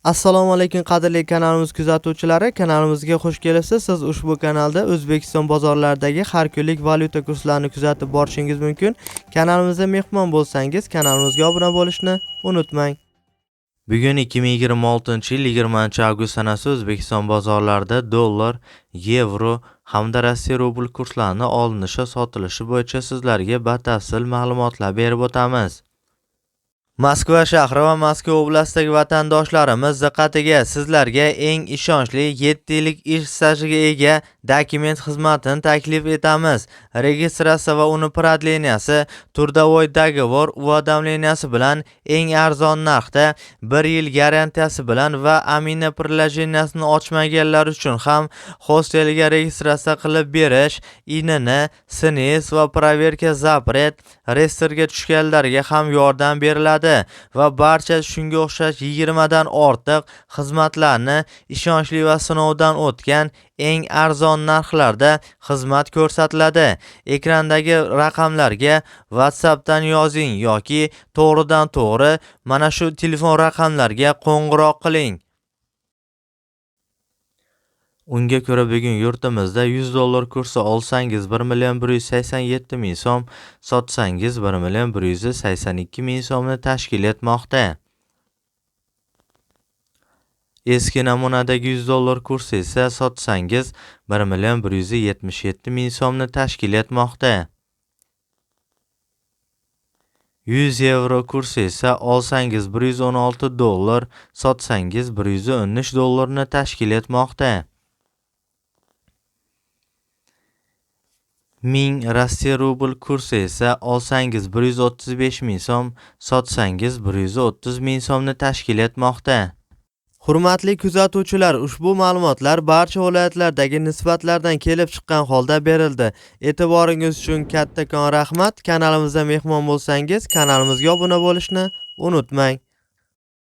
Assalomu alaykum qadrli kanalimiz kuzatuvchilari, kanalimizga xush kelibsiz. Siz ushbu kanalda O'zbekiston bozorlaridagi har kunlik valyuta kurslarini kuzatib borishingiz mumkin. Kanalimizga mehmon bo'lsangiz, kanalimizga obuna bo'lishni unutmang. Bugun 2026-yil 20-avgust sanasi O'zbekiston bozorlarida dollar, yevro hamda Rossiya rubl kurslarini olinishi va sotilishi bo'yicha sizlarga batafsil ma'lumotlar berib o'tamiz. Moskva shahri va Moskva oblastidagi vatandoshlarimiz diqqatiga, sizlarga eng ishonchli 7 yillik ish stajiga ega dokument xizmatini taklif etamiz. Registratsiya va uni prodleniyasi, turdovoy dogovor уведомленияsi bilan eng arzon narxda 1 yil garantiyasi bilan va amina приложениесini ochmaganlar uchun ham hostelga registratsiya qilib berish, INN, SNIS va proverka запрет reyestrga tushganlarga ham yordam beriladi va barcha shunga o'xshash 20 dan ortiq xizmatlarni ishonchli va sinovdan o'tgan eng arzon narxlarda xizmat ko'rsatiladi. Ekrandagi raqamlarga WhatsAppdan yozing yoki to'g'ridan to'g'ri mana shu telefon raqamlarga qo'ng'iroq qiling. Unga ko'ra bugun yurtimizda 100 dollar kursi olsangiz 1.187.000 so'm, sotsangiz 1.182.000 so'mni tashkil etmoqda. Eski namunadagi 100 dollar kursi esa sotsangiz 1.177.000 so'mni tashkil etmoqda. 100 yevro kursi esa olsangiz 116 dollar, sotsangiz 113 dollarni tashkil etmoqda. 1000 Rossiya rubl kursi esa olsangiz 135.000 so'm, sotsangiz 130.000 so'mni tashkil etmoqda. Hurmatli kuzatuvchilar, ushbu ma'lumotlar barcha viloyatlardagi nisbatlardan kelib chiqqan holda berildi. E'tiboringiz uchun kattakon rahmat. Kanalimizga mehmon bo'lsangiz, kanalimizga obuna bo'lishni unutmang.